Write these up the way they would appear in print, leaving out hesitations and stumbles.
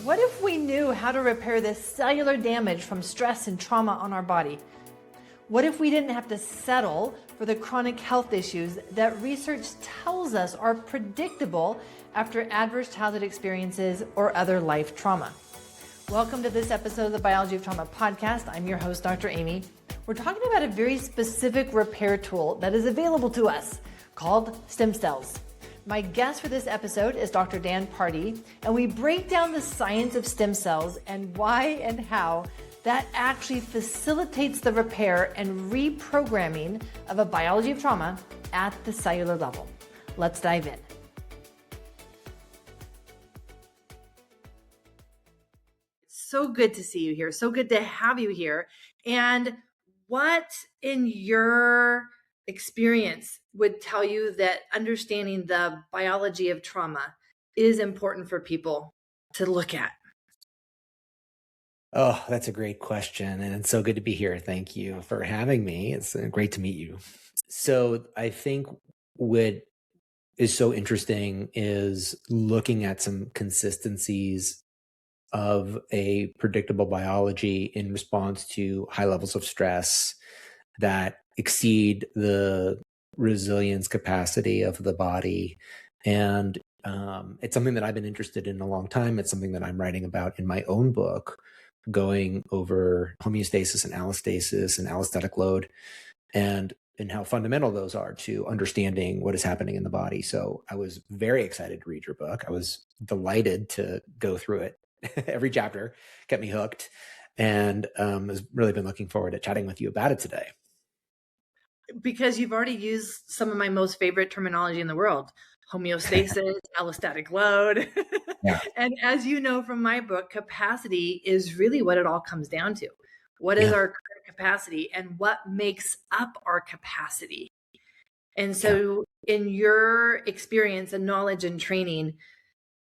What if we knew how to repair the cellular damage from stress and trauma on our body? What if we didn't have to settle for the chronic health issues that research tells us are predictable after adverse childhood experiences or other life trauma? Welcome to this episode of the Biology of Trauma podcast. I'm your host, Dr. Aimie. We're talking about a very specific repair tool that is available to us called stem cells. My guest for this episode is Dr. Dan Pardi, and we break down the science of stem cells and why and how that actually facilitates the repair and reprogramming of a biology of trauma at the cellular level. Let's dive in. So good to see you here. So good to have you here. And what in your experience would tell you that understanding the biology of trauma is important for people to look at? Oh, that's a great question. And it's so good to be here. Thank you for having me. It's great to meet you. So I think what is so interesting is looking at some consistencies of a predictable biology in response to high levels of stress that exceed the resilience capacity of the body. And it's something that I've been interested in a long time. It's something that I'm writing about in my own book, going over homeostasis and allostatic load and how fundamental those are to understanding what is happening in the body. So I was very excited to read your book. I was delighted to go through it. Every chapter kept me hooked, and has really been looking forward to chatting with you about it today. Because you've already used some of my most favorite terminology in the world: homeostasis, allostatic load. Yeah. And as you know from my book, capacity is really what it all comes down to. What is our current capacity and what makes up our capacity? And so in your experience and knowledge and training,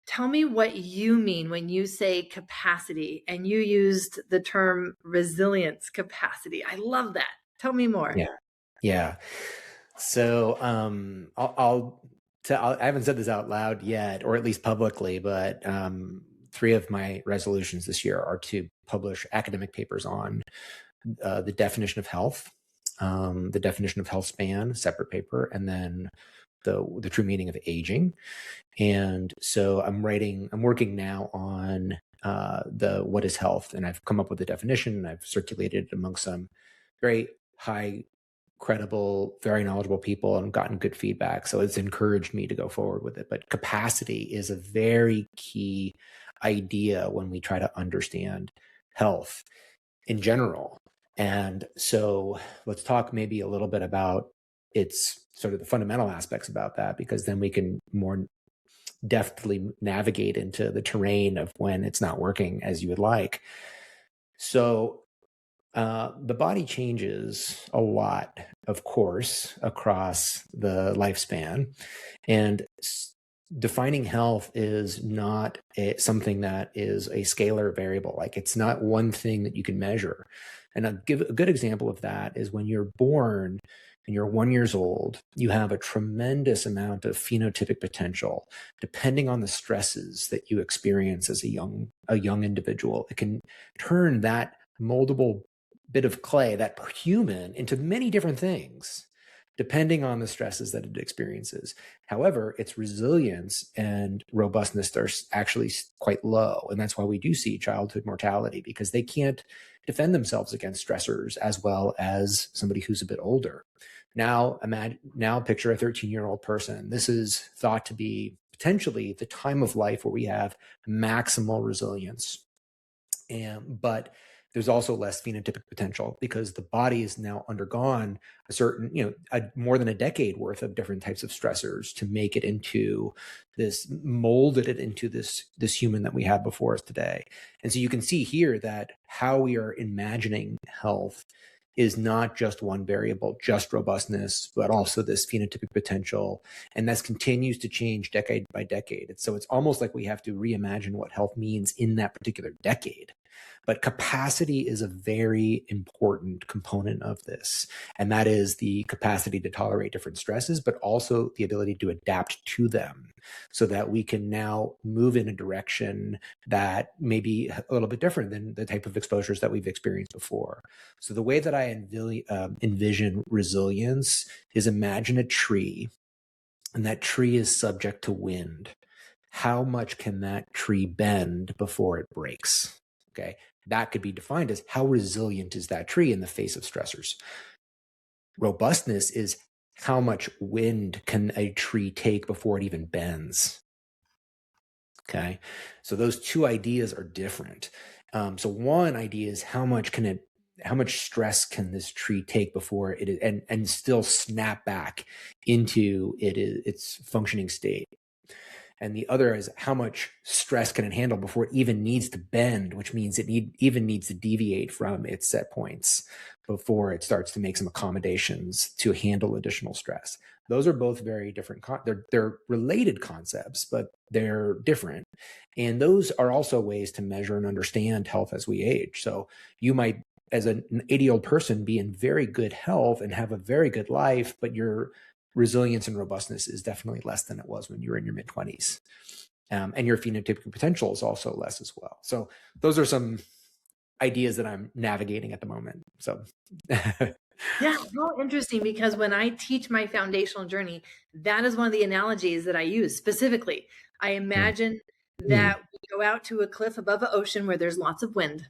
tell me what you mean when you say capacity, and you used the term resilience capacity. I love that. Tell me more. Yeah. So I haven't said this out loud yet, or at least publicly, but 3 of my resolutions this year are to publish academic papers on the definition of health, the definition of health span, separate paper, and then the true meaning of aging. And so I'm working now on what is health, and I've come up with a definition, and I've circulated it among some very high credible, very knowledgeable people, and gotten good feedback. So it's encouraged me to go forward with it. But capacity is a very key idea when we try to understand health in general. And so let's talk maybe a little bit about its sort of the fundamental aspects about that, because then we can more deftly navigate into the terrain of when it's not working as you would like. So the body changes a lot, of course, across the lifespan, and defining health is not something that is a scalar variable. Like, it's not one thing that you can measure. And a good example of that is when you're born and you're 1 year old, you have a tremendous amount of phenotypic potential. Depending on the stresses that you experience as a young individual, it can turn that moldable bit of clay, that human, into many different things, depending on the stresses that it experiences. However, its resilience and robustness are actually quite low. And that's why we do see childhood mortality, because they can't defend themselves against stressors as well as somebody who's a bit older. Now picture a 13-year-old person. This is thought to be potentially the time of life where we have maximal resilience. But there's also less phenotypic potential, because the body has now undergone a certain, more than a decade worth of different types of stressors to make it into molded it into this human that we have before us today. And so you can see here that how we are imagining health is not just one variable, just robustness, but also this phenotypic potential. And that continues to change decade by decade. So it's almost like we have to reimagine what health means in that particular decade. But capacity is a very important component of this. And that is the capacity to tolerate different stresses, but also the ability to adapt to them so that we can now move in a direction that may be a little bit different than the type of exposures that we've experienced before. So the way that I envision resilience is, imagine a tree, and that tree is subject to wind. How much can that tree bend before it breaks? Okay. That could be defined as how resilient is that tree in the face of stressors. Robustness is how much wind can a tree take before it even bends. Okay. So those two ideas are different. So one idea is how much stress can this tree take before it is, and still snap back into its functioning state. And the other is how much stress can it handle before it even needs to bend, which means it even needs to deviate from its set points before it starts to make some accommodations to handle additional stress. Those are both very different. They're related concepts, but they're different. And those are also ways to measure and understand health as we age. So you might, as an 80-year-old person, be in very good health and have a very good life, but your resilience and robustness is definitely less than it was when you were in your mid-20s. And your phenotypic potential is also less as well. So those are some ideas that I'm navigating at the moment. So yeah, well, interesting, because when I teach my foundational journey, that is one of the analogies that I use specifically. I imagine that we go out to a cliff above an ocean where there's lots of wind,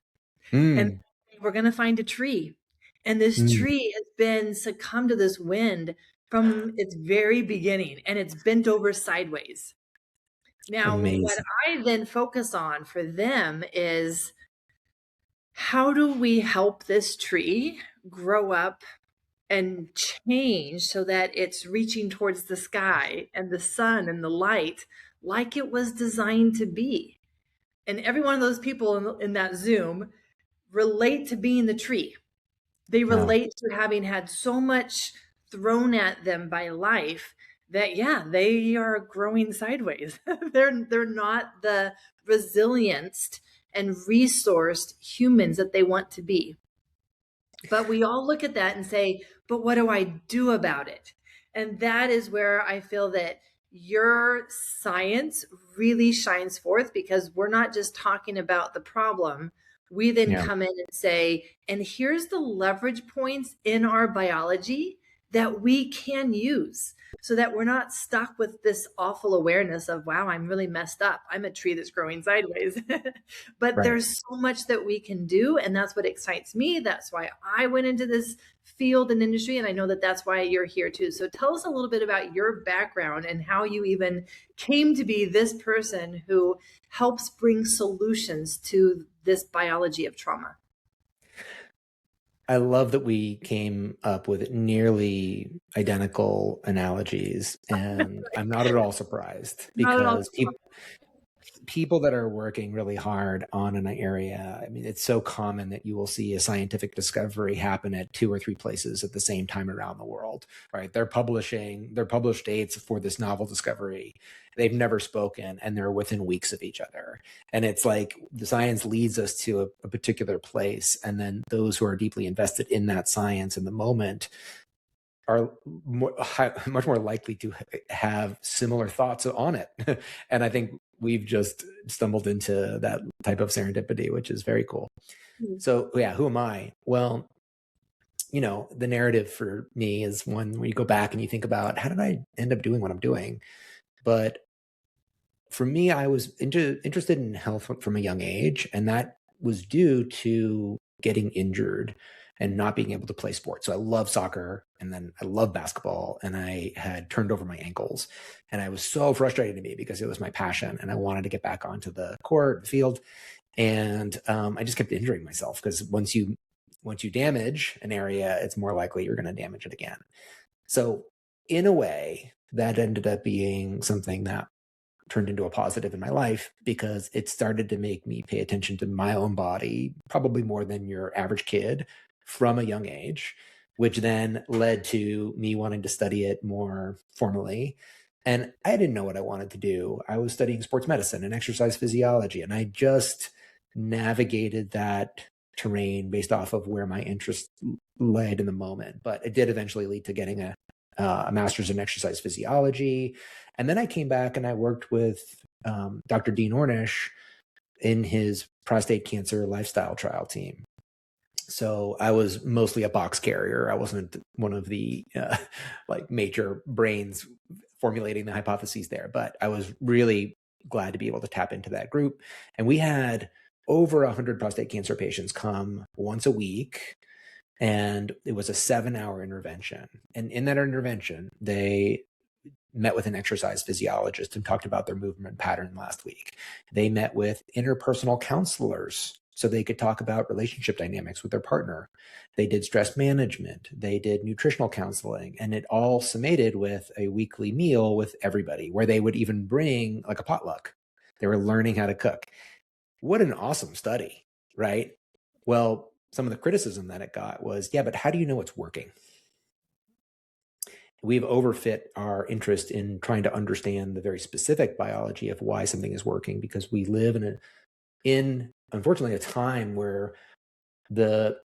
and we're going to find a tree. And this tree has been succumbed to this wind from its very beginning, and it's bent over sideways. Now, Amazing. what I then focus on for them is, how do we help this tree grow up and change so that it's reaching towards the sky and the sun and the light like it was designed to be? And every one of those people in that Zoom relate to being the tree. They relate to having had so much thrown at them by life that, yeah, they are growing sideways. They're not the resilienced and resourced humans that they want to be. But we all look at that and say, but what do I do about it? And that is where I feel that your science really shines forth, because we're not just talking about the problem. We then come in and say, and here's the leverage points in our biology that we can use, so that we're not stuck with this awful awareness of, wow, I'm really messed up. I'm a tree that's growing sideways. But there's so much that we can do. And that's what excites me. That's why I went into this field and industry. And I know that that's why you're here too. So tell us a little bit about your background and how you even came to be this person who helps bring solutions to this biology of trauma. I love that we came up with nearly identical analogies, and I'm not at all surprised, because people that are working really hard on an area, I mean, it's so common that you will see a scientific discovery happen at 2 or 3 places at the same time around the world, right? They're publishing their published dates for this novel discovery. They've never spoken, and they're within weeks of each other. And it's like the science leads us to a particular place, and then those who are deeply invested in that science in the moment are much more likely to have similar thoughts on it. And I think we've just stumbled into that type of serendipity, which is very cool. So yeah, who am I? Well, the narrative for me is one where you go back and you think about, how did I end up doing what I'm doing? But for me, I was interested in health from a young age, and that was due to getting injured and not being able to play sports. So I love soccer, and then I love basketball, and I had turned over my ankles, and I was so frustrated to me because it was my passion, and I wanted to get back onto the court, the field. And I just kept injuring myself, because once you damage an area, it's more likely you're going to damage it again. So in a way, that ended up being something that turned into a positive in my life, because it started to make me pay attention to my own body, probably more than your average kid, from a young age, which then led to me wanting to study it more formally. And I didn't know what I wanted to do. I was studying sports medicine and exercise physiology, and I just navigated that terrain based off of where my interest led in the moment. But it did eventually lead to getting a master's in exercise physiology. And then I came back and I worked with Dr. Dean Ornish in his prostate cancer lifestyle trial team. So I was mostly a box carrier. I wasn't one of the like major brains formulating the hypotheses there, but I was really glad to be able to tap into that group. And we had over 100 prostate cancer patients come once a week. And it was a 7-hour intervention. And in that intervention, they met with an exercise physiologist and talked about their movement pattern last week. They met with interpersonal counselors so they could talk about relationship dynamics with their partner. They did stress management. They did nutritional counseling. And it all summated with a weekly meal with everybody, where they would even bring like a potluck. They were learning how to cook. What an awesome study, right? Well, some of the criticism that it got was, yeah, but how do you know it's working? We've overfit our interest in trying to understand the very specific biology of why something is working, because we live in unfortunately a time where the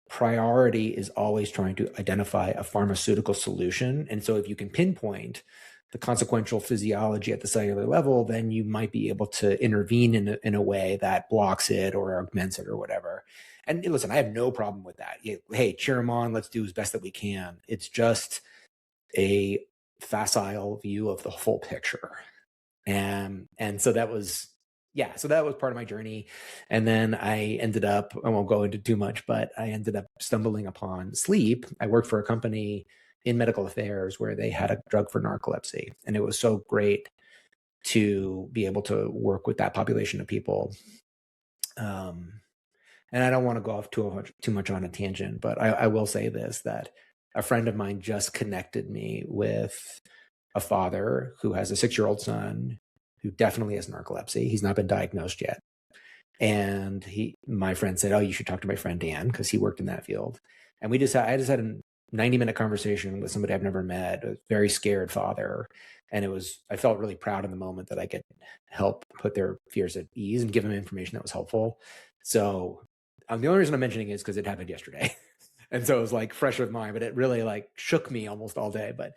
priority is always trying to identify a pharmaceutical solution. And so if you can pinpoint the consequential physiology at the cellular level, then you might be able to intervene in a way that blocks it or augments it or whatever. And listen, I have no problem with that. Hey, cheer them on. Let's do as best that we can. It's just a facile view of the full picture. And so that was, so that was part of my journey. And then I ended up, I won't go into too much, but I ended up stumbling upon sleep. I worked for a company in medical affairs where they had a drug for narcolepsy. And it was so great to be able to work with that population of people. And I don't want to go off too much on a tangent, but I will say this, that a friend of mine just connected me with a father who has a 6-year-old son who definitely has narcolepsy. He's not been diagnosed yet. And my friend said, oh, you should talk to my friend Dan, because he worked in that field. And I just had a 90-minute conversation with somebody I've never met, a very scared father. And I felt really proud in the moment that I could help put their fears at ease and give them information that was helpful. So the only reason I'm mentioning it is because it happened yesterday. And so it was like fresh of mind, but it really like shook me almost all day. But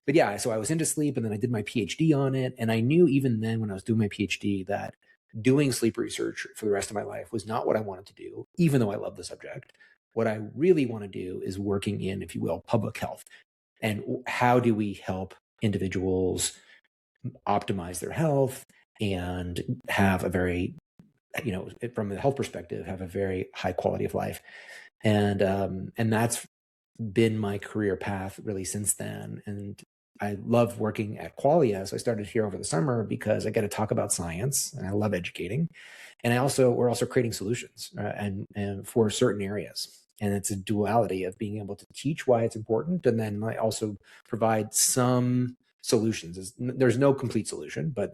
yeah, so I was into sleep, and then I did my PhD on it. And I knew even then when I was doing my PhD that doing sleep research for the rest of my life was not what I wanted to do, even though I love the subject. What I really want to do is working in, if you will, public health. And how do we help individuals optimize their health and have a very, from a health perspective, have a very high quality of life. And that's been my career path really since then. And I love working at Qualia. So I started here over the summer because I get to talk about science and I love educating. And we're also creating solutions and for certain areas. And it's a duality of being able to teach why it's important. And then I also provide some solutions. There's no complete solution, but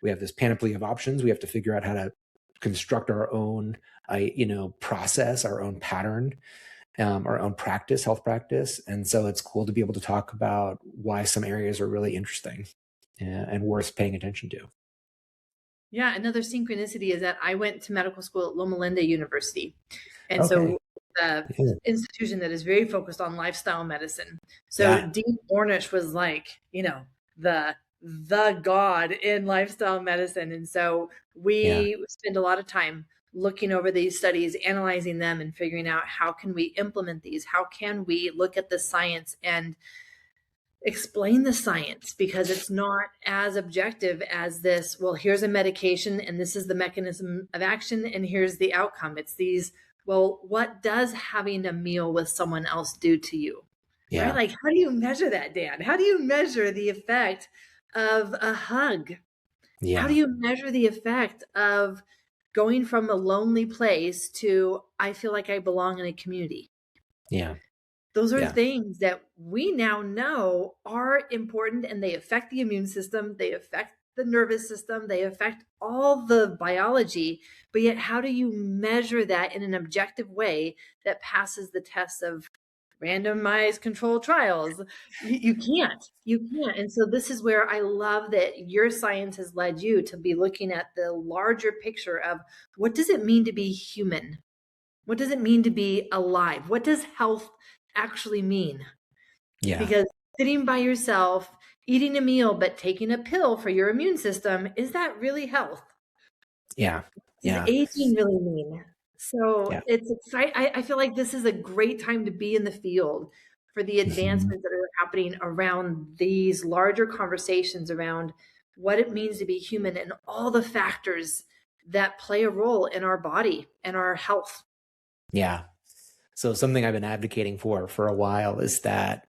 we have this panoply of options. We have to figure out how to construct our own, process, our own pattern, our own practice, health practice. And so it's cool to be able to talk about why some areas are really interesting and worth paying attention to. Yeah, another synchronicity is that I went to medical school at Loma Linda University. And so the institution that is very focused on lifestyle medicine. So Dean Ornish was like, the god in lifestyle medicine. And so we spend a lot of time looking over these studies, analyzing them, and figuring out how can we implement these? How can we look at the science and explain the science, because it's not as objective as this, well, here's a medication and this is the mechanism of action and here's the outcome. It's these, well, what does having a meal with someone else do to you? Yeah. Right? Like, how do you measure that, Dan? How do you measure the effect of a hug? Yeah. How do you measure the effect of going from a lonely place to, I feel like I belong in a community? Yeah. Those are things that we now know are important, and they affect the immune system. They affect the nervous system. They affect all the biology. But yet, how do you measure that in an objective way that passes the test of randomized controlled trials. You can't. You can't. And so this is where I love that your science has led you to be looking at the larger picture of what does it mean to be human? What does it mean to be alive? What does health actually mean? Yeah. Because sitting by yourself, eating a meal, but taking a pill for your immune system, is that really health? Yeah. Does Yeah. aging really mean? So Yeah. it's exciting. I feel like this is a great time to be in the field for the Mhm. advancements that are happening around these larger conversations around what it means to be human and all the factors that play a role in our body and our health. Yeah. So something I've been advocating for a while is that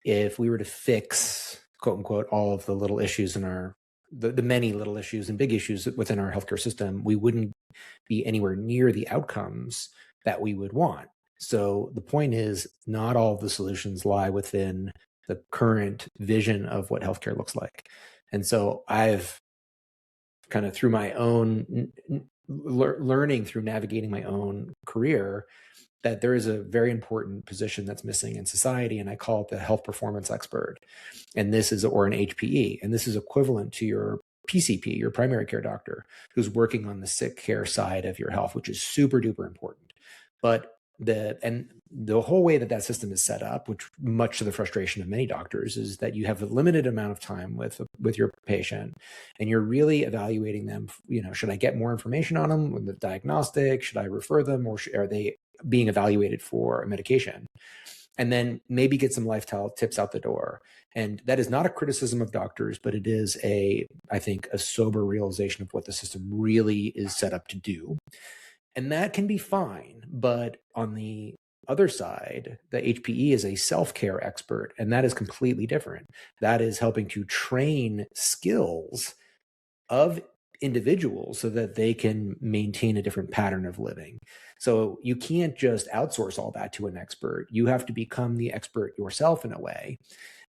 if we were to fix, quote unquote, all of the little issues in the many little issues and big issues within our healthcare system, we wouldn't be anywhere near the outcomes that we would want. So the point is, not all of the solutions lie within the current vision of what healthcare looks like. And so I've kind of, through my own learning, through navigating my own career, that there is a very important position that's missing in society, and I call it the health performance expert. And this is, or an HPE, and this is equivalent to your PCP, your primary care doctor, who's working on the sick care side of your health, which is super duper important. But the whole way that system is set up, which much to the frustration of many doctors, is that you have a limited amount of time with your patient, and you're really evaluating them. Should I get more information on them with the diagnostic? Should I refer them, or are they being evaluated for a medication? And then maybe get some lifestyle tips out the door. And that is not a criticism of doctors, but it is I think, a sober realization of what the system really is set up to do. And that can be fine. But on the other side, the HPE is a self-care expert, and that is completely different. That is helping to train skills of individuals so that they can maintain a different pattern of living. So you can't just outsource all that to an expert. You have to become the expert yourself in a way.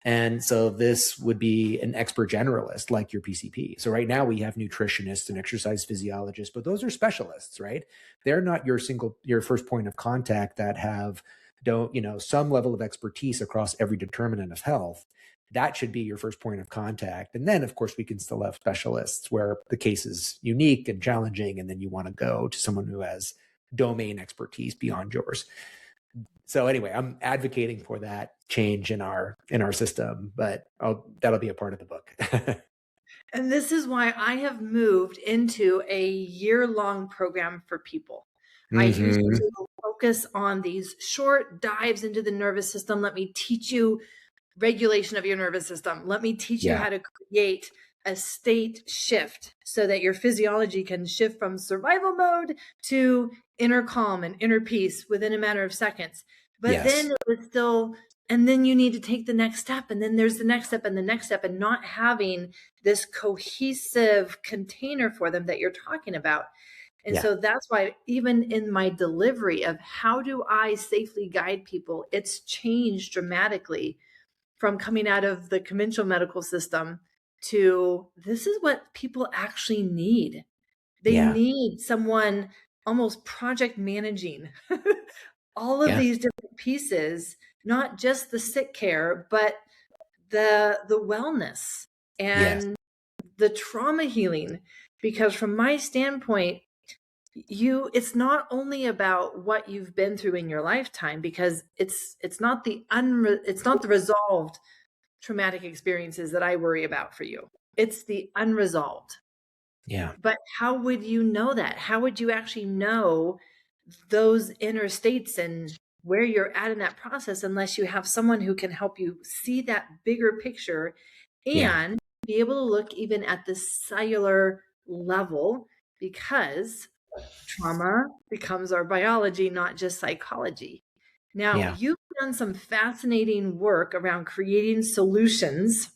And so this would be an expert generalist like your PCP. So right now we have nutritionists and exercise physiologists, but those are specialists, right? They're not your first point of contact that have some level of expertise across every determinant of health. That should be your first point of contact. And then, of course, we can still have specialists where the case is unique and challenging, and then you want to go to someone who has domain expertise beyond yours. So anyway, I'm advocating for that change in our system, but that'll be a part of the book. And this is why I have moved into a year-long program for people. I used to focus on these short dives into the nervous system. Let me teach you regulation of your nervous system. Let me teach you how to create a state shift so that your physiology can shift from survival mode to inner calm and inner peace within a matter of seconds. But then it was still, and then you need to take the next step, and then there's the next step and the next step, and not having this cohesive container for them that you're talking about. And so that's why even in my delivery of how do I safely guide people, it's changed dramatically from coming out of the conventional medical system to this is what people actually need. They need someone almost project managing all of these different pieces, not just the sick care, but the wellness and the trauma healing. Because from my standpoint, it's not only about what you've been through in your lifetime, because it's not the resolved traumatic experiences that I worry about for you. It's the unresolved. Yeah. But how would you know that? How would you actually know those inner states and where you're at in that process unless you have someone who can help you see that bigger picture and be able to look even at the cellular level, because trauma becomes our biology, not just psychology. Now, you've done some fascinating work around creating solutions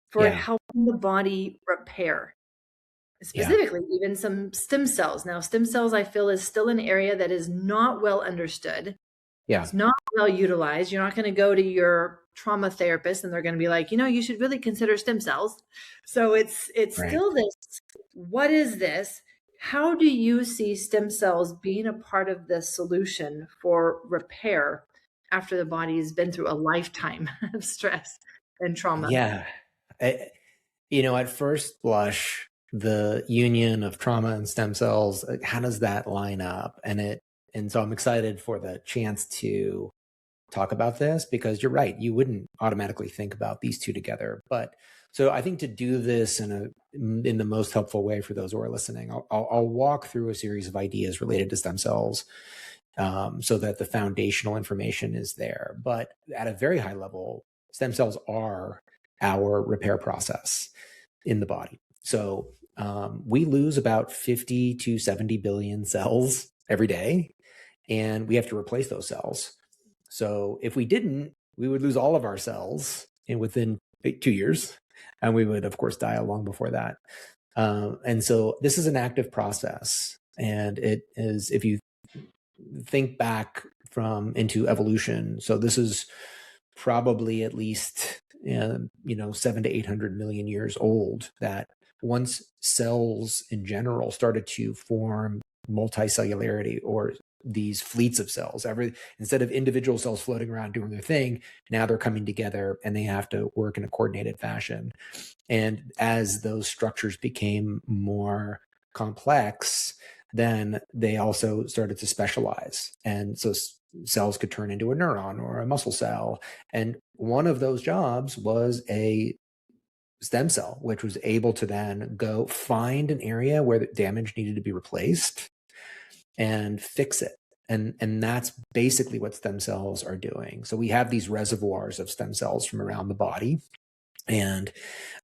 for helping the body repair, specifically even some stem cells. Now, stem cells, I feel, is still an area that is not well understood. It's not well utilized. You're not going to go to your trauma therapist and they're going to be like, you should really consider stem cells. So it's still this, what is this? How do you see stem cells being a part of the solution for repair after the body has been through a lifetime of stress and trauma. Yeah. At first blush, the union of trauma and stem cells, how does that line up? And so I'm excited for the chance to talk about this, because you're right, you wouldn't automatically think about these two together. But so I think to do this in the most helpful way for those who are listening, I'll walk through a series of ideas related to stem cells, so that the foundational information is there. But at a very high level, stem cells are our repair process in the body. So we lose about 50 to 70 billion cells every day, and we have to replace those cells. So if we didn't, we would lose all of our cells within 2 years, and we would, of course, die long before that. And so this is an active process, and it is, if you think back into evolution, so this is probably at least 700 to 800 million years old, that once cells in general started to form multicellularity, or these fleets of cells, instead of individual cells floating around doing their thing, now they're coming together and they have to work in a coordinated fashion. And as those structures became more complex, then they also started to specialize. And so cells could turn into a neuron or a muscle cell. And one of those jobs was a stem cell, which was able to then go find an area where the damage needed to be replaced and fix it. And that's basically what stem cells are doing. So we have these reservoirs of stem cells from around the body, and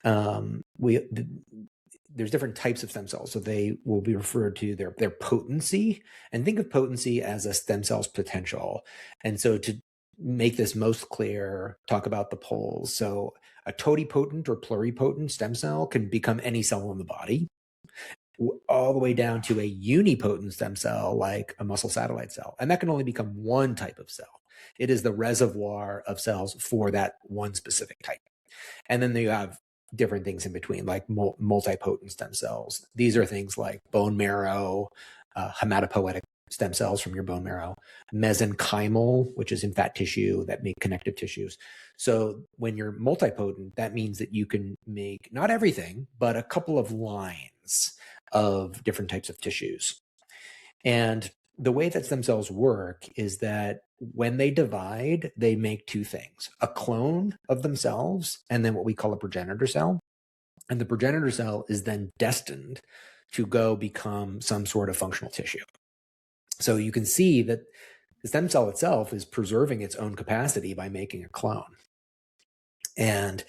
there's different types of stem cells. So they will be referred to their potency, and think of potency as a stem cell's potential. And so to make this most clear, talk about the poles. So a totipotent or pluripotent stem cell can become any cell in the body, all the way down to a unipotent stem cell like a muscle satellite cell. And that can only become one type of cell. It is the reservoir of cells for that one specific type. And then you have different things in between, like multipotent stem cells. These are things like bone marrow, hematopoietic stem cells from your bone marrow, mesenchymal, which is in fat tissue that make connective tissues. So when you're multipotent, that means that you can make not everything, but a couple of lines of different types of tissues. And the way that stem cells work is that when they divide, they make two things: a clone of themselves, and then what we call a progenitor cell. And the progenitor cell is then destined to go become some sort of functional tissue. So you can see that the stem cell itself is preserving its own capacity by making a clone. And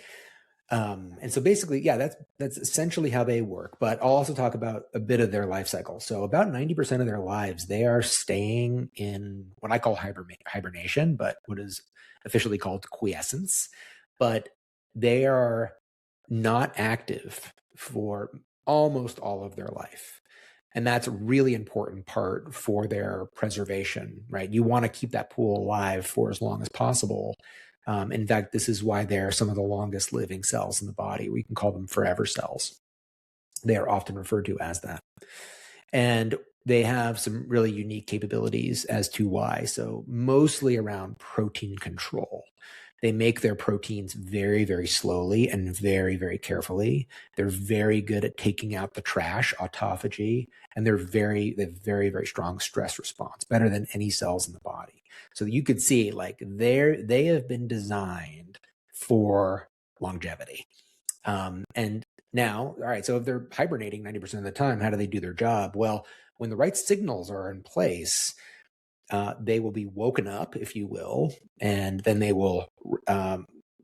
so basically, yeah, that's essentially how they work. But I'll also talk about a bit of their life cycle. So about 90% of their lives, they are staying in what I call hibernation, but what is officially called quiescence. But they are not active for almost all of their life. And that's a really important part for their preservation, right? You want to keep that pool alive for as long as possible. In fact, this is why they're some of the longest living cells in the body. We can call them forever cells. They are often referred to as that. And they have some really unique capabilities as to why. So mostly around protein control. They make their proteins very, very slowly and very, very carefully. They're very good at taking out the trash, autophagy, and they have very, very strong stress response, better than any cells in the body. So you could see, like, they have been designed for longevity. And now, all right, so if they're hibernating 90% of the time, how do they do their job? Well, when the right signals are in place, they will be woken up, if you will, and then they will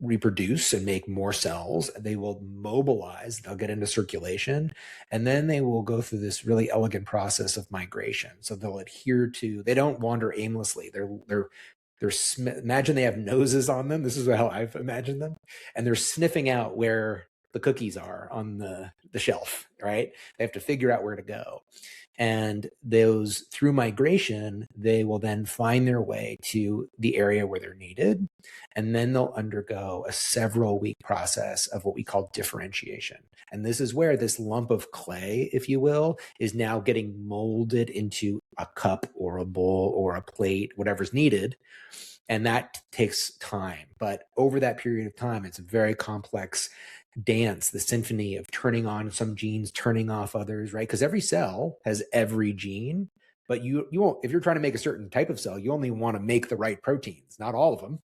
reproduce and make more cells. They will mobilize, they'll get into circulation, and then they will go through this really elegant process of migration. So they'll adhere to, they don't wander aimlessly. They're imagine they have noses on them. This is how I've imagined them. And they're sniffing out where the cookies are on the shelf, right? They have to figure out where to go. And those, through migration, they will then find their way to the area where they're needed. And then they'll undergo a several-week process of what we call differentiation. And this is where this lump of clay, if you will, is now getting molded into a cup or a bowl or a plate, whatever's needed. And that takes time. But over that period of time, it's a very complex dance, the symphony of turning on some genes, turning off others, right? Because every cell has every gene, but you won't, if you're trying to make a certain type of cell, you only want to make the right proteins, not all of them.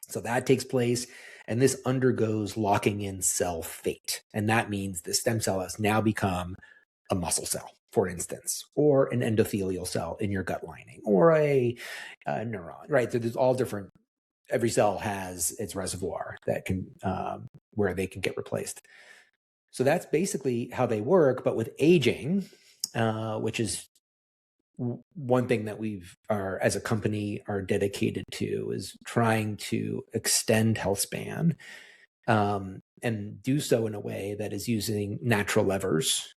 So that takes place, and this undergoes locking in cell fate. And that means the stem cell has now become a muscle cell, for instance, or an endothelial cell in your gut lining, or a neuron, right? So there's all different, every cell has its reservoir that can, where they can get replaced. So that's basically how they work. But with aging, which is one thing that as a company are dedicated to, is trying to extend health span, and do so in a way that is using natural levers,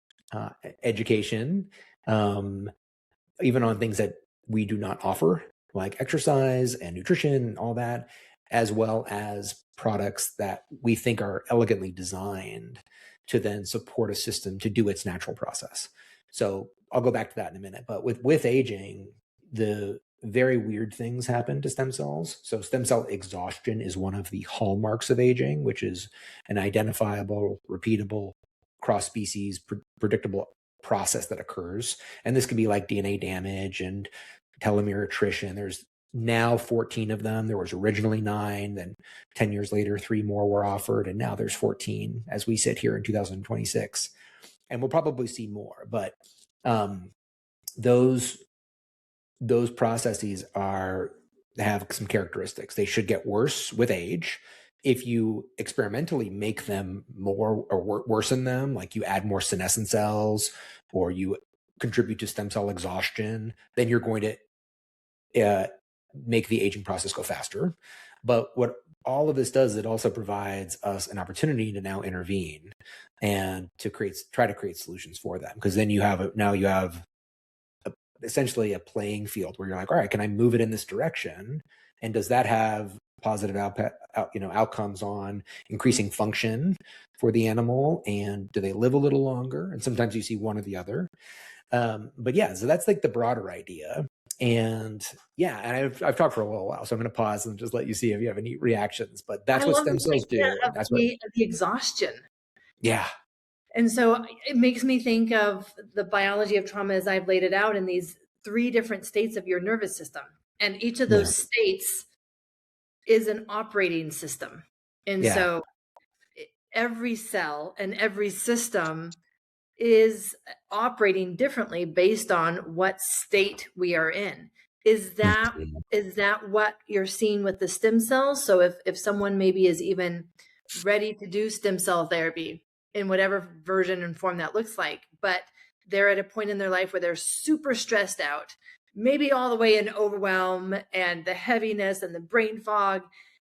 education, even on things that we do not offer, like exercise and nutrition and all that, as well as products that we think are elegantly designed to then support a system to do its natural process. So I'll go back to that in a minute. But with aging, the very weird things happen to stem cells. So stem cell exhaustion is one of the hallmarks of aging, which is an identifiable, repeatable, cross-species, predictable process that occurs. And this could be like DNA damage and telomere attrition. There's now 14 of them. There was originally 9, then 10 years later, 3 more were offered, and now there's 14 as we sit here in 2026. And we'll probably see more, but those processes have some characteristics. They should get worse with age. If you experimentally make them more or worsen them, like you add more senescent cells or you contribute to stem cell exhaustion, then you're going to make the aging process go faster. But what all of this does, it also provides us an opportunity to now intervene and to try to create solutions for them. Because then you have essentially a playing field where you're like, all right, can I move it in this direction? And does that have positive outcomes on increasing function for the animal? And do they live a little longer? And sometimes you see one or the other. But yeah, so that's like the broader idea. And yeah, and I've talked for a little while, so I'm going to pause and just let you see if you have any reactions. But that's what stem cells do. That's what the exhaustion. Yeah. And so it makes me think of the biology of trauma as I've laid it out in these 3 different states of your nervous system. And each of those states is an operating system. And so every cell and every system is operating differently based on what state we are in. Is that what you're seeing with the stem cells? So if someone maybe is even ready to do stem cell therapy in whatever version and form that looks like, but they're at a point in their life where they're super stressed out, maybe all the way in overwhelm and the heaviness and the brain fog,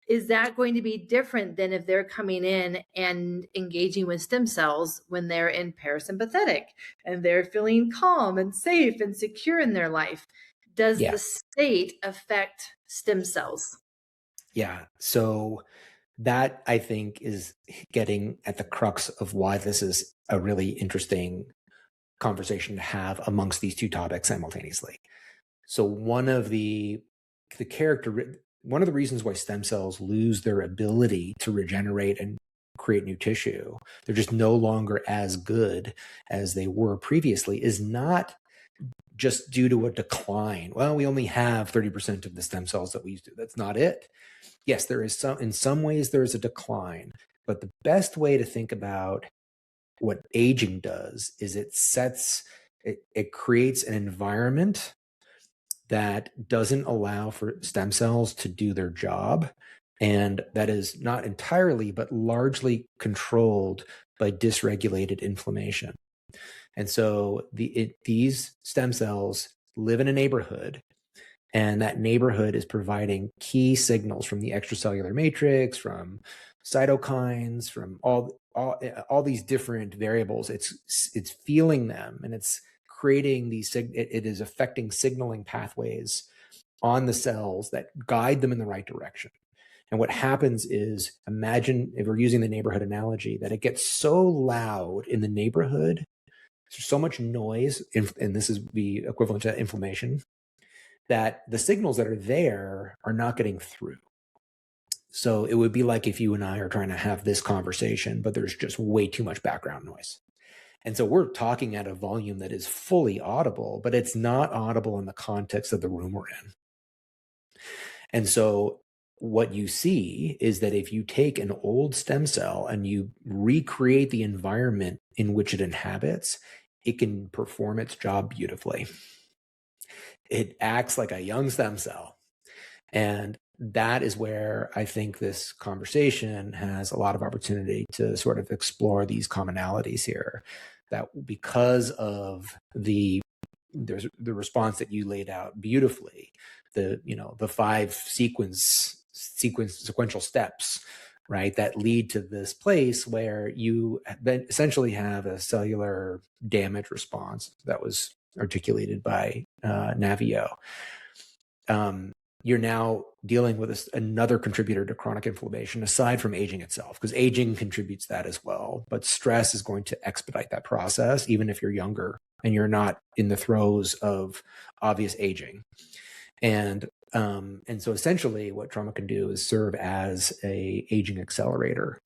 is that going to be different than if they're coming in and engaging with stem cells when they're in parasympathetic and they're feeling calm and safe and secure in their life? Does the state affect stem cells? Yeah. So that, I think, is getting at the crux of why this is a really interesting conversation to have amongst these 2 topics simultaneously. So one of the reasons why stem cells lose their ability to regenerate and create new tissue, they're just no longer as good as they were previously, is not just due to a decline. Well, we only have 30% of the stem cells that we used to. That's not it. Yes, there is in some ways there is a decline, but the best way to think about what aging does is it creates an environment that doesn't allow for stem cells to do their job. And that is not entirely, but largely controlled by dysregulated inflammation. And so these stem cells live in a neighborhood, and that neighborhood is providing key signals from the extracellular matrix, from cytokines, from all these different variables. It's feeling them, and it's creating these. It is affecting signaling pathways on the cells that guide them in the right direction. And what happens is, imagine, if we're using the neighborhood analogy, that it gets so loud in the neighborhood, there's so much noise, and this is the equivalent to inflammation, that the signals that are there are not getting through. So it would be like if you and I are trying to have this conversation, but there's just way too much background noise. And so we're talking at a volume that is fully audible, but it's not audible in the context of the room we're in. And so what you see is that if you take an old stem cell and you recreate the environment in which it inhabits, it can perform its job beautifully. It acts like a young stem cell. And that is where I think this conversation has a lot of opportunity to sort of explore these commonalities here. That because of the response that you laid out beautifully, the 5 sequential steps, right, that lead to this place where you then essentially have a cellular damage response that was articulated by Navio. You're now dealing with another contributor to chronic inflammation aside from aging itself, because aging contributes that as well. But stress is going to expedite that process, even if you're younger and you're not in the throes of obvious aging. And so essentially what trauma can do is serve as a aging accelerator,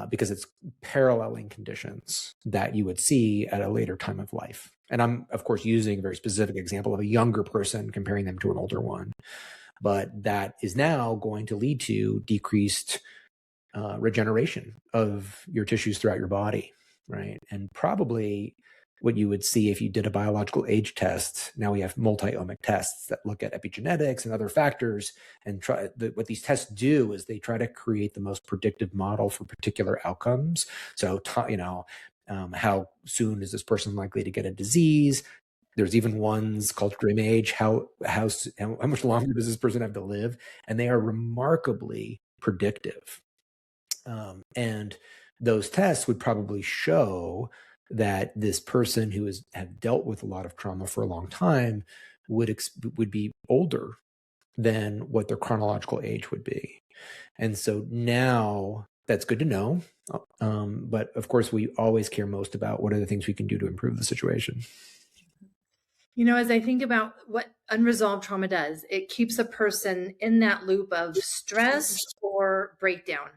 because it's paralleling conditions that you would see at a later time of life. And I'm, of course, using a very specific example of a younger person, comparing them to an older one. But that is now going to lead to decreased regeneration of your tissues throughout your body, right? And probably what you would see if you did a biological age test. Now we have multi-omic tests that look at epigenetics and other factors, and what these tests do is they try to create the most predictive model for particular outcomes. So, how soon is this person likely to get a disease? There's even ones called Dream Age. How much longer does this person have to live? And they are remarkably predictive. And those tests would probably show that this person who have dealt with a lot of trauma for a long time would be older than what their chronological age would be. And so now that's good to know. But of course, we always care most about what are the things we can do to improve the situation. As I think about what unresolved trauma does, it keeps a person in that loop of stress or breakdown.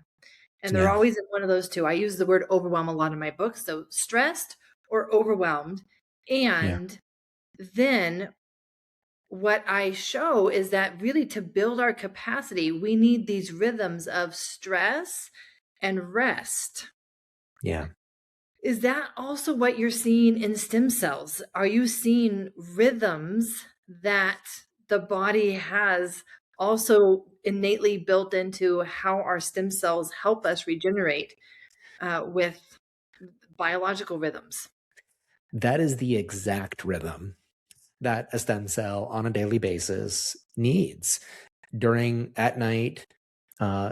And they're always in one of those two. I use the word overwhelm a lot in my books. So stressed or overwhelmed. And then what I show is that really to build our capacity, we need these rhythms of stress and rest. Yeah. Is that also what you're seeing in stem cells? Are you seeing rhythms that the body has also innately built into how our stem cells help us regenerate with biological rhythms? That is the exact rhythm that a stem cell on a daily basis needs. At night,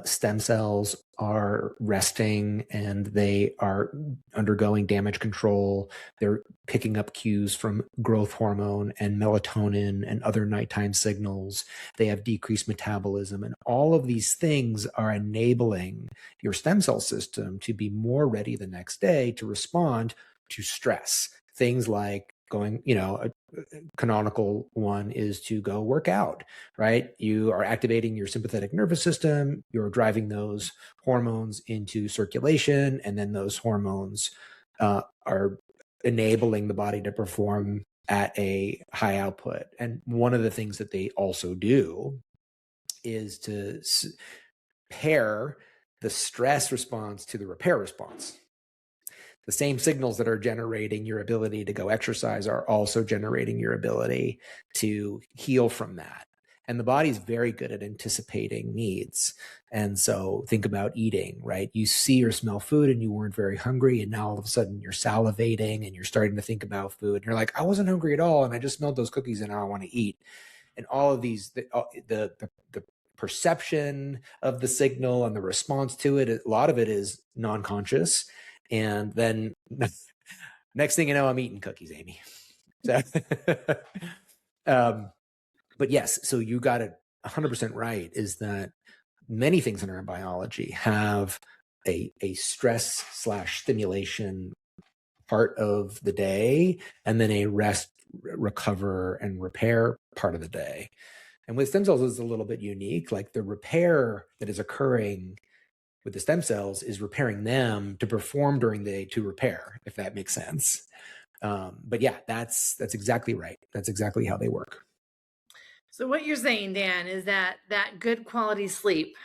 stem cells are resting and they are undergoing damage control. They're picking up cues from growth hormone and melatonin and other nighttime signals. They have decreased metabolism, and all of these things are enabling your stem cell system to be more ready the next day to respond to stress. Things like a canonical one is to go work out, right? You are activating your sympathetic nervous system, you're driving those hormones into circulation, and then those hormones are enabling the body to perform at a high output. And one of the things that they also do is to pair the stress response to the repair response. The same signals that are generating your ability to go exercise are also generating your ability to heal from that. And the body's very good at anticipating needs. And so think about eating, right? You see or smell food and you weren't very hungry, and now all of a sudden you're salivating and you're starting to think about food. And you're like, I wasn't hungry at all, and I just smelled those cookies and now I want to eat. And all of these, the perception of the signal and the response to it, a lot of it is non-conscious. And then next thing you know, I'm eating cookies, Aimie. So, but yes, so you got it 100% right, is that many things in our biology have a stress / stimulation part of the day, and then a rest recover and repair part of the day. And with stem cells, it's a little bit unique. Like the repair that is occurring with the stem cells is repairing them to perform during the day to repair, if that makes sense. But yeah, that's exactly right. That's exactly how they work. So what you're saying, Dan, is that good quality sleep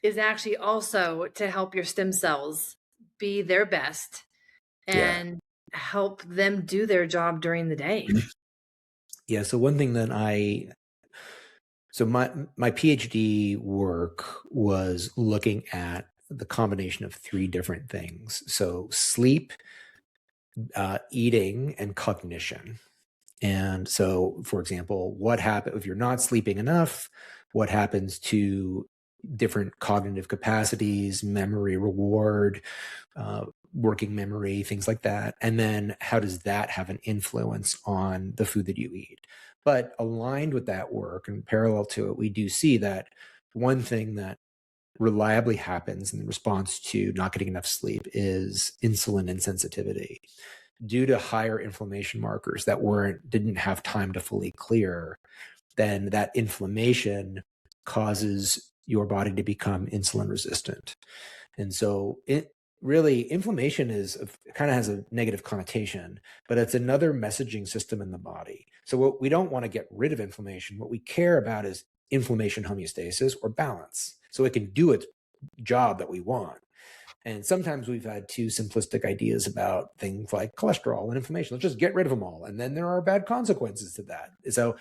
is actually also to help your stem cells be their best and help them do their job during the day. Yeah. So one thing that my PhD work was looking at the combination of three different things. So sleep, eating, and cognition. And so, for example, what happens if you're not sleeping enough? What happens to different cognitive capacities, memory, reward, working memory, things like that? And then how does that have an influence on the food that you eat? But aligned with that work and parallel to it, we do see that one thing that reliably happens in response to not getting enough sleep is insulin insensitivity. Due to higher inflammation markers that didn't have time to fully clear, then that inflammation causes your body to become insulin resistant. And so inflammation kind of has a negative connotation, but it's another messaging system in the body. So we don't want to get rid of inflammation. What we care about is inflammation homeostasis or balance, so it can do its job that we want. And sometimes we've had too simplistic ideas about things like cholesterol and inflammation. Let's just get rid of them all. And then there are bad consequences to that. So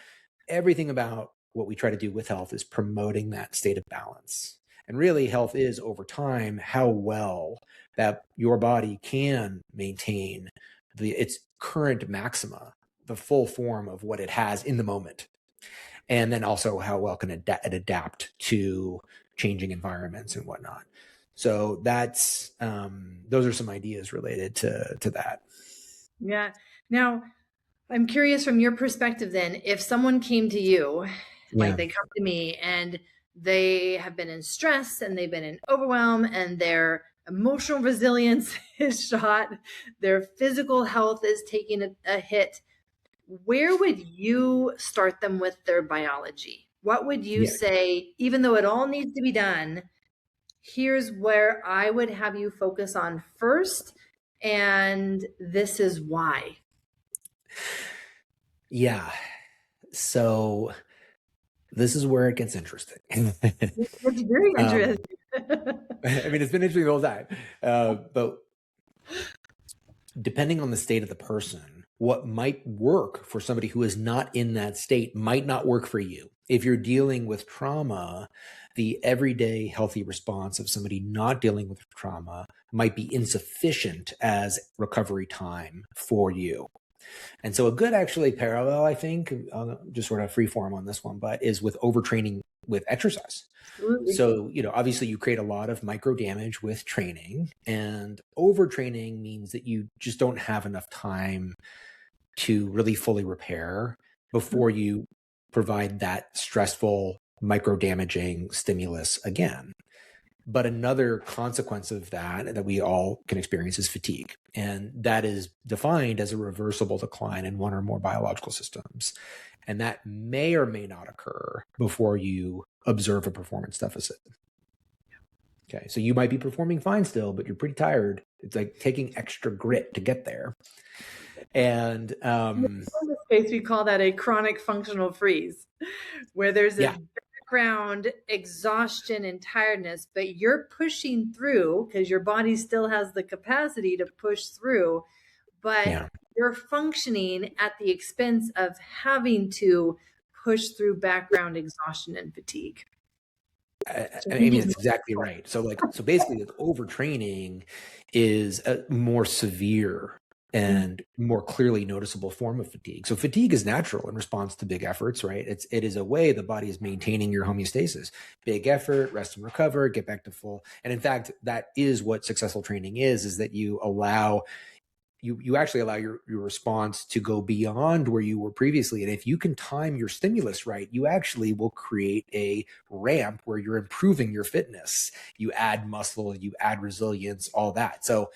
everything about what we try to do with health is promoting that state of balance. And really, health is over time how well that your body can maintain its current maxima, the full form of what it has in the moment. And then also how well can it adapt to changing environments and whatnot. So those are some ideas related to that. Yeah. Now, I'm curious from your perspective then, if someone came to you, like they come to me and they have been in stress and they've been in overwhelm and their emotional resilience is shot, their physical health is taking a hit, where would you start them with their biology? What would you say, even though it all needs to be done, here's where I would have you focus on first, and this is why? Yeah. So this is where it gets interesting. It's very interesting. I mean, it's been interesting the whole time. But depending on the state of the person, what might work for somebody who is not in that state might not work for you. If you're dealing with trauma, the everyday healthy response of somebody not dealing with trauma might be insufficient as recovery time for you. And so a good actually parallel, I think, just sort of free form on this one, but is with overtraining with exercise. Absolutely. So, obviously you create a lot of micro damage with training, and overtraining means that you just don't have enough time to really fully repair before you provide that stressful, micro damaging stimulus again. But another consequence of that we all can experience is fatigue. And that is defined as a reversible decline in one or more biological systems. And that may or may not occur before you observe a performance deficit. Okay, so you might be performing fine still, but you're pretty tired. It's like taking extra grit to get there. And in this case, we call that a chronic functional freeze, where there's a background exhaustion and tiredness, but you're pushing through because your body still has the capacity to push through, but you're functioning at the expense of having to push through background exhaustion and fatigue. Amy, that's exactly right. So basically overtraining is a more severe and more clearly noticeable form of fatigue. So fatigue is natural in response to big efforts, right? It is a way the body is maintaining your homeostasis. Big effort, rest and recover, get back to full. And in fact, that is what successful training is that you actually allow your response to go beyond where you were previously. And if you can time your stimulus right, you actually will create a ramp where you're improving your fitness. You add muscle, you add resilience, all that. So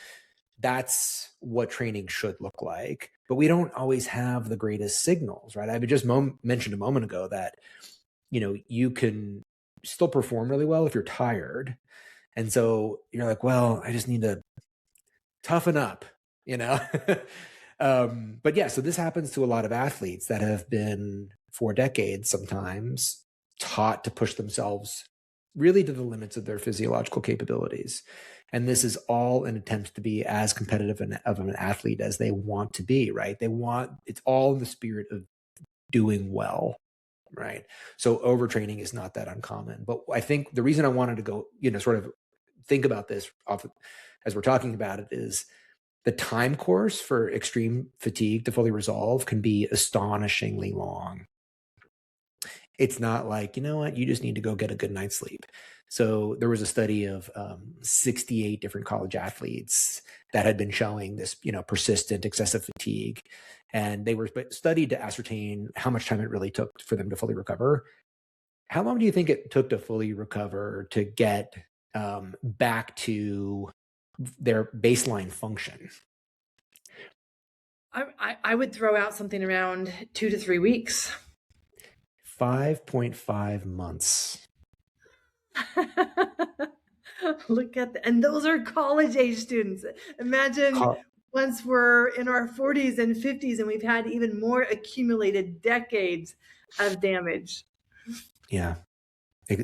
that's what training should look like. But we don't always have the greatest signals, right? I just mentioned a moment ago that, you can still perform really well if you're tired. And so you're like, well, I just need to toughen up, you know? But yeah, so this happens to a lot of athletes that have been for decades sometimes taught to push themselves really to the limits of their physiological capabilities. And this is all an attempt to be as competitive of an athlete as they want to be, right? It's all in the spirit of doing well, right? So overtraining is not that uncommon. But I think the reason I wanted to go, sort of think about this as we're talking about it is the time course for extreme fatigue to fully resolve can be astonishingly long. It's not like, you know what, you just need to go get a good night's sleep. So there was a study of 68 different college athletes that had been showing this, persistent excessive fatigue. And they were studied to ascertain how much time it really took for them to fully recover. How long do you think it took to fully recover to get back to their baseline function? I would throw out something around 2 to 3 weeks. 5.5 months. Look at that. And those are college age students. Imagine once we're in our 40s and 50s and we've had even more accumulated decades of damage. Yeah,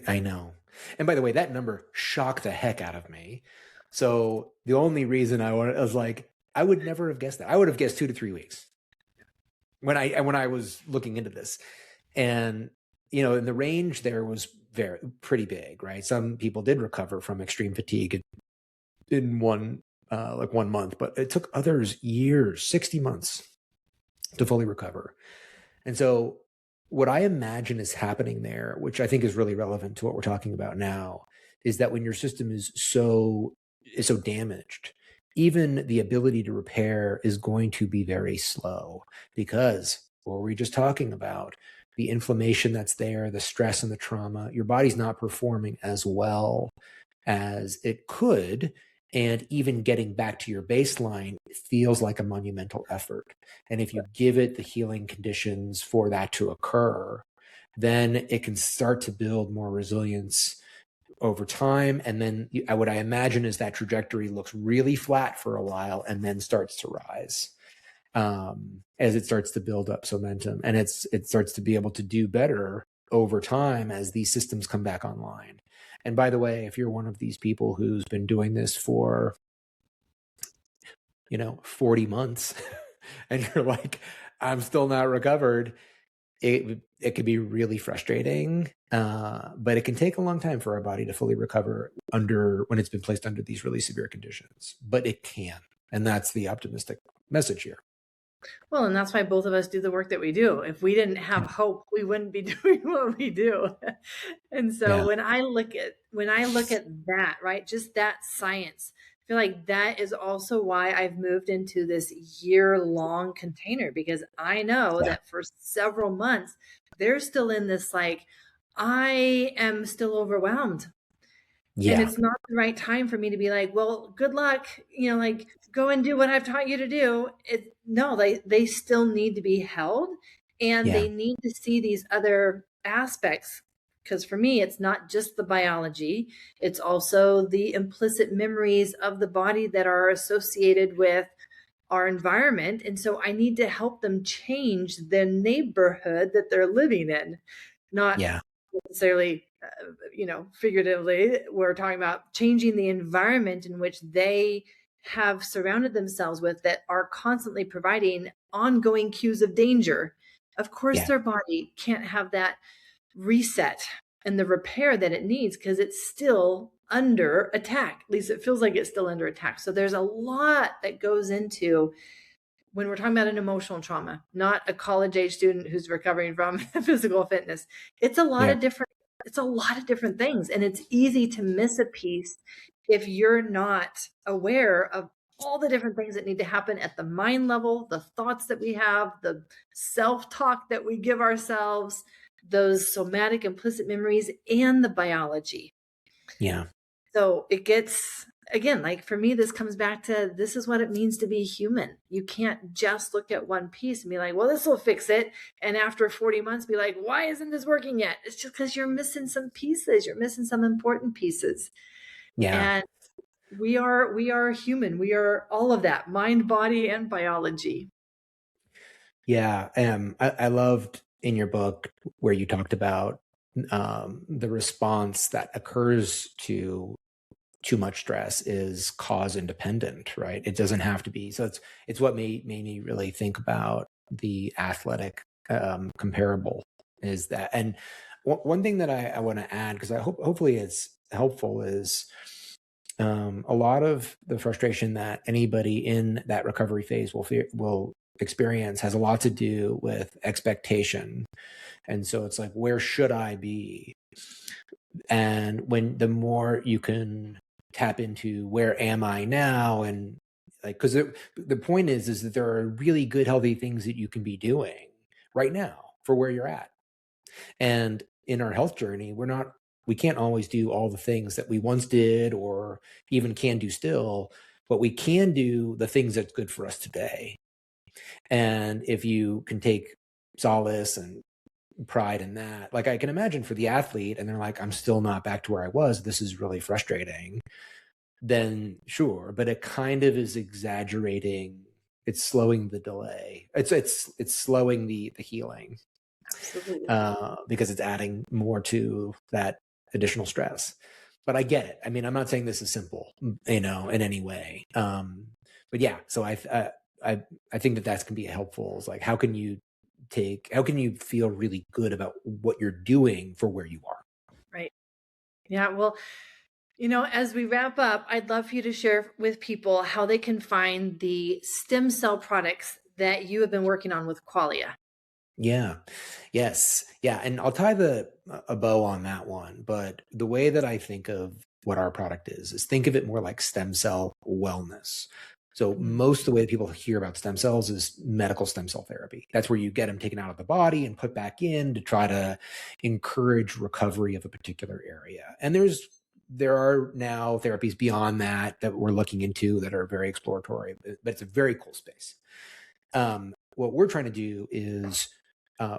I know. And by the way, that number shocked the heck out of me. So the only reason I was like, I would never have guessed that. I would have guessed 2 to 3 weeks when I was looking into this. And, in the range there was pretty big, right? Some people did recover from extreme fatigue in one month, but it took others years, 60 months to fully recover. And so what I imagine is happening there, which I think is really relevant to what we're talking about now, is that when your system is so damaged, even the ability to repair is going to be very slow because what were we just talking about? The inflammation that's there, the stress and the trauma, your body's not performing as well as it could. And even getting back to your baseline feels like a monumental effort. And if you give it the healing conditions for that to occur, then it can start to build more resilience over time. And then what I imagine is that trajectory looks really flat for a while and then starts to rise as it starts to build up momentum. And it starts to be able to do better over time as these systems come back online. And by the way, if you're one of these people who's been doing this for, 40 months and you're like, I'm still not recovered, it could be really frustrating. But it can take a long time for our body to fully recover when it's been placed under these really severe conditions, but it can. And that's the optimistic message here. Well, and that's why both of us do the work that we do. If we didn't have hope, we wouldn't be doing what we do. And so when I look at that, right, just that science, I feel like that is also why I've moved into this year-long container, because I know that for several months, they're still in this, like, I am still overwhelmed. And it's not the right time for me to be like, well, good luck, like, go and do what I've taught you to do. No, they still need to be held, and they need to see these other aspects. Because for me, it's not just the biology, it's also the implicit memories of the body that are associated with our environment. And so I need to help them change the neighborhood that they're living in, not necessarily figuratively. We're talking about changing the environment in which they have surrounded themselves with that are constantly providing ongoing cues of danger. Of course, their body can't have that reset and the repair that it needs because it's still under attack. At least it feels like it's still under attack. So there's a lot that goes into when we're talking about an emotional trauma, not a college age student who's recovering from physical fitness. It's a lot of different things. And it's easy to miss a piece if you're not aware of all the different things that need to happen at the mind level, the thoughts that we have, the self-talk that we give ourselves, those somatic implicit memories, and the biology. Yeah. So it gets again, like for me, this comes back to this is what it means to be human. You can't just look at one piece and be like, well, this will fix it. And after 40 months, be like, why isn't this working yet? It's just because you're missing some pieces. You're missing some important pieces. Yeah. And we are human. We are all of that, mind, body, and biology. Yeah. I loved in your book where you talked about the response that occurs to too much stress is cause independent, right? It doesn't have to be. So it's what made me really think about the athletic comparable is that. And one thing that I want to add, because hopefully it's helpful, is a lot of the frustration that anybody in that recovery phase will experience has a lot to do with expectation. And so it's like, where should I be? And when the more you can tap into where am I now, and like, because the point is that there are really good, healthy things that you can be doing right now for where you're at. And in our health journey, we can't always do all the things that we once did or even can do still, but we can do the things that's good for us today. And if you can take solace and pride in that, like I can imagine for the athlete, and they're like, I'm still not back to where I was, this is really frustrating, then sure, but it kind of is exaggerating, it's slowing the delay, it's slowing the healing. Absolutely. Because it's adding more to that additional stress. But I get it. I mean, I'm not saying this is simple, in any way. But yeah, so I think that that's can be helpful. It's like, how can you feel really good about what you're doing for where you are? Right. Yeah. Well, as we wrap up, I'd love for you to share with people how they can find the stem cell products that you have been working on with Qualia. Yeah. Yes. Yeah. And I'll tie a bow on that one. But the way that I think of what our product is think of it more like stem cell wellness. So most of the way that people hear about stem cells is medical stem cell therapy. That's where you get them taken out of the body and put back in to try to encourage recovery of a particular area. And there are now therapies beyond that we're looking into that are very exploratory, but it's a very cool space. What we're trying to do is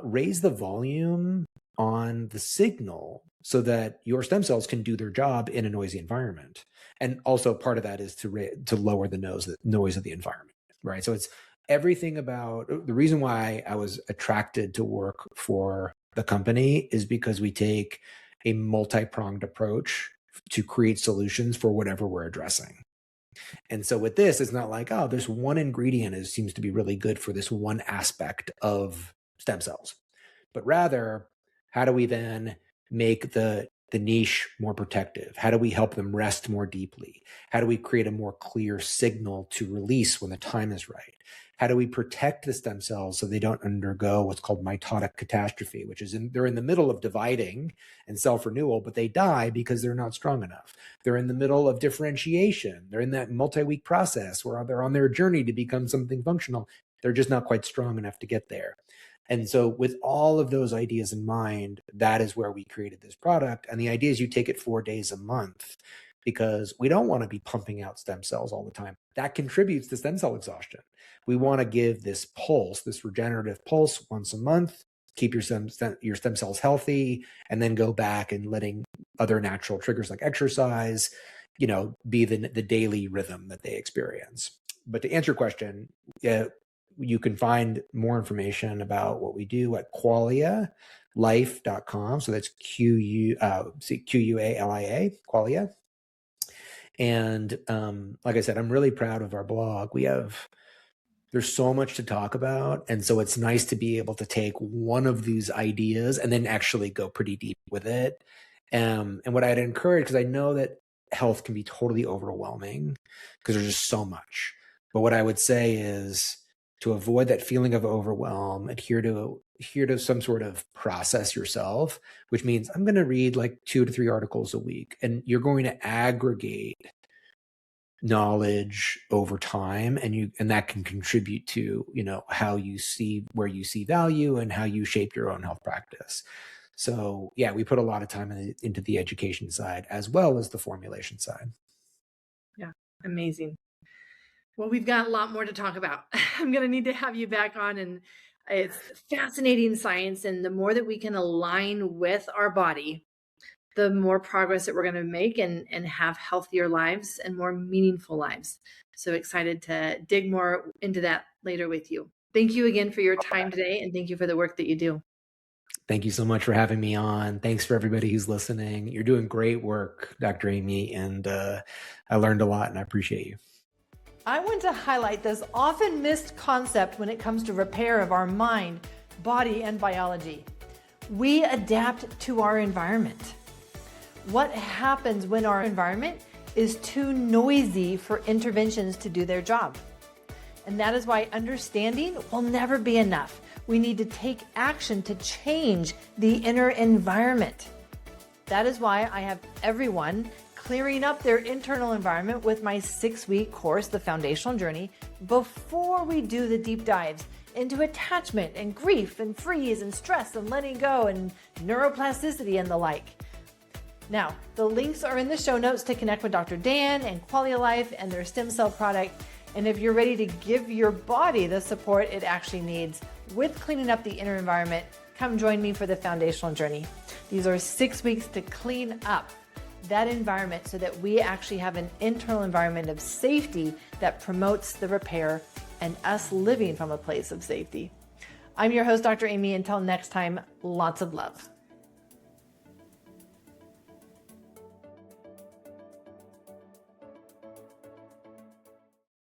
raise the volume on the signal so that your stem cells can do their job in a noisy environment. And also part of that is to lower the noise of the environment, right? So it's everything about the reason why I was attracted to work for the company is because we take a multi-pronged approach to create solutions for whatever we're addressing. And so with this, it's not like, oh, there's one ingredient that seems to be really good for this one aspect of stem cells, but rather, how do we then make the niche more protective? How do we help them rest more deeply? How do we create a more clear signal to release when the time is right? How do we protect the stem cells so they don't undergo what's called mitotic catastrophe, which is they're in the middle of dividing and self-renewal, but they die because they're not strong enough. They're in the middle of differentiation. They're in that multi-week process where they're on their journey to become something functional. They're just not quite strong enough to get there. And so with all of those ideas in mind, that is where we created this product. And the idea is you take it 4 days a month, because we don't want to be pumping out stem cells all the time. That contributes to stem cell exhaustion. We want to give this pulse, this regenerative pulse once a month, keep your stem cells healthy, and then go back and letting other natural triggers like exercise, be the daily rhythm that they experience. But to answer your question, you can find more information about what we do at qualialife.com. So that's Qualia, Qualia. And like I said, I'm really proud of our blog. There's so much to talk about. And so it's nice to be able to take one of these ideas and then actually go pretty deep with it. And what I'd encourage, because I know that health can be totally overwhelming because there's just so much. But what I would say is, to avoid that feeling of overwhelm, adhere to some sort of process yourself, which means I'm going to read like 2 to 3 articles a week, and you're going to aggregate knowledge over time, and that can contribute to how you see, where you see value, and how you shape your own health practice. So yeah, we put a lot of time into the education side as well as the formulation side. Amazing. Well, we've got a lot more to talk about. I'm going to need to have you back on, and it's fascinating science. And the more that we can align with our body, the more progress that we're going to make and have healthier lives and more meaningful lives. So excited to dig more into that later with you. Thank you again for your time today, and thank you for the work that you do. Thank you so much for having me on. Thanks for everybody who's listening. You're doing great work, Dr. Aimie, and I learned a lot, and I appreciate you. I want to highlight this often missed concept when it comes to repair of our mind, body, and biology. We adapt to our environment. What happens when our environment is too noisy for interventions to do their job? And that is why understanding will never be enough. We need to take action to change the inner environment. That is why I have everyone clearing up their internal environment with my 6-week course, The Foundational Journey, before we do the deep dives into attachment and grief and freeze and stress and letting go and neuroplasticity and the like. Now, the links are in the show notes to connect with Dr. Dan and Quality of Life and their stem cell product. And if you're ready to give your body the support it actually needs with cleaning up the inner environment, come join me for the Foundational Journey. These are 6 weeks to clean up that environment so that we actually have an internal environment of safety that promotes the repair and us living from a place of safety. I'm your host, Dr. Aimie. Until next time, lots of love.